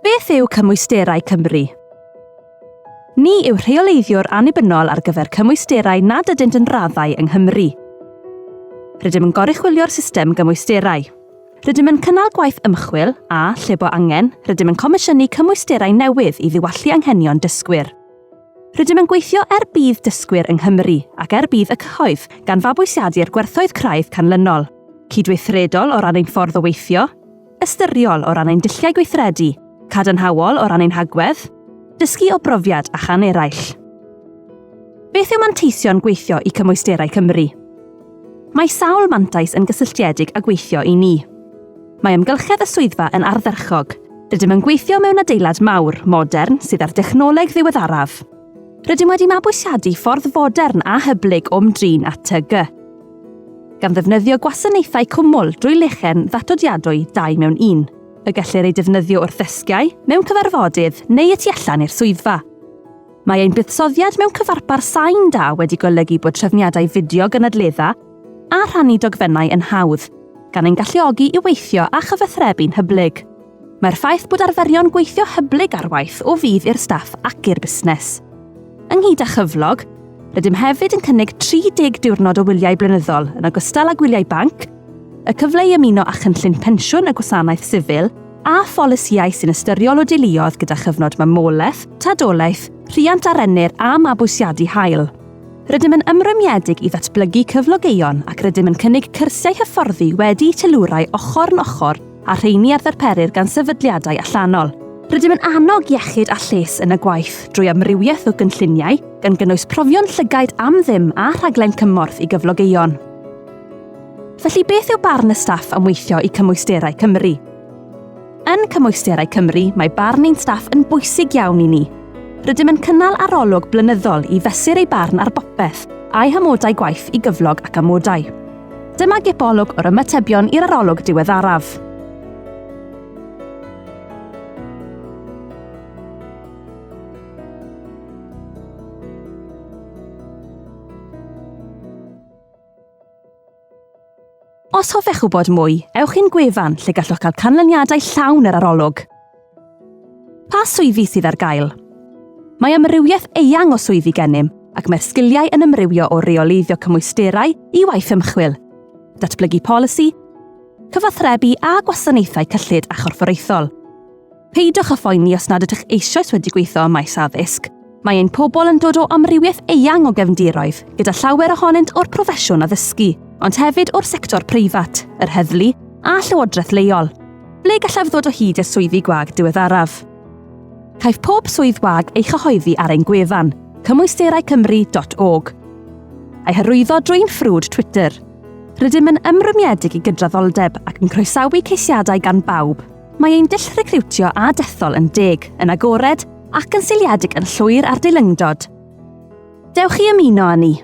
Beth yw Cymwysterau Cymru? Ni yw rheoleiddiwr annibynnol ar gyfer cymwysterau nad ydynt yn raddau yng Nghymru. Rydym yn goruchwylio'r system gymwysterau. Rydym yn cynnal gwaith ymchwil a, lle bo angen, rydym yn comisiynu cymwysterau newydd i ddiwallu anghenion dysgwyr. Rydym yn gweithio bydd dysgwyr yng Nghymru ac bydd y cyhoedd gan fabwysiadu'r gwerthoedd craidd canlynol, cydweithredol o ran ein ffordd o weithio, ystyriol o ran ein dulliau gweithredu, cadarnhaol o ran ein hagwedd, dysgu o brofiad a chan eraill. Beth yw manteision gweithio i Cymwysterau Cymru? Mae sawl mantais yn gysylltiedig â gweithio i ni. Mae ymgylchedd y swyddfa yn ardderchog. Rydym yn gweithio mewn adeilad mawr, modern, sydd ar dechnoleg ddiweddaraf. Rydym wedi mabwysiadu ffordd fodern a hyblyg o'm drin at TG. Gan ddefnyddio gwasanaethau cwmwl drwy lechen ddatodiadwy 2 mewn 1. Y gellir ei defnyddio wrth ddysgiau, mewn cyfarfodydd neu y tu allan i'r swyddfa. Mae ein buddsoddiad mewn cyfarpar sain da wedi golygu bod trefniadau fideo gynadledda a rhannu dogfennau yn hawdd, gan ein galluogi i weithio a chyfathrebu'n hyblyg. Mae'r ffaith bod arferion gweithio hyblyg ar waith o fydd i'r staff ac i'r busnes. Ynghyd â chyflog, rydym hefyd yn cynnig 30 diwrnod o wyliau blynyddol yn ogystal â gwyliau banc, y cyfle i ymuno â chynllun pensiwn y gwasanaeth sifil a pholisïau sy'n ystyriol o deuluodd gyda chyfnod mamolaeth, tadolaeth, rhiant arennyr a mabwysiadu hael. Rydym yn ymrymiedig i ddatblygu cyflogeuon ac rydym yn cynnig cyrsiau hyfforddi wedi teilwrau ochr yn ochr a rheini ar ddarperir gan sefydliadau allanol. Rydym yn annog iechyd a lles yn y gwaith drwy amrywiaeth o gynlluniau gan gynnwys profion llygaid am ddim a rhaglen cymorth i gyflogeuon. Felly beth yw barn y staff am weithio i Cymwysterau Cymru? Yn Cymwysterau Cymru, mae barn ein staff yn bwysig iawn i ni. Rydym yn cynnal arolwg blynyddol i fesur ei barn ar bopeth a'i hamodau gwaith i gyflog ac amodau. Dyma gipolwg o'r ymatebion i'r arolwg diweddaraf. Os hoffech wybod mwy, ewch i'n gwefan lle gallwch cael canlyniadau llawn yr arolwg. Pa swyddi sydd ar gael? Mae amrywiaeth eang o swyddi gennym ac mae'r sgiliau yn ymrywio o reoleiddio cymwysterau i waith ymchwil, datblygu polisi, cyfathrebu a gwasanaethau cyllid a chorfforaethol. Peidwch â phoeni os nad ydych eisoes wedi gweithio ym maes addysg. Mae ein pobl yn dod o amrywiaeth eang o gefndiroedd, gyda llawer ohonynt o'r proffesiwn addysgu, ond hefyd o'r sector preifat, yr heddlu a llywodraeth leol. Ble gallaf ddod o hyd y swyddi gwag diweddaraf? Caiff pob swydd wag ei chyhoeddi ar ein gwefan, cymwysteraucymru.org. A'i hyrwyddo drwy'n ffrwd Twitter. Rydym yn ymrymiedig i gydraddoldeb ac yn croesawu ceisiadau gan bawb. Mae ein dull recriwtio a dethol yn deg, yn agored ac yn seiliedig yn llwyr ar dilyngdod. Dewch i ymuno â ni.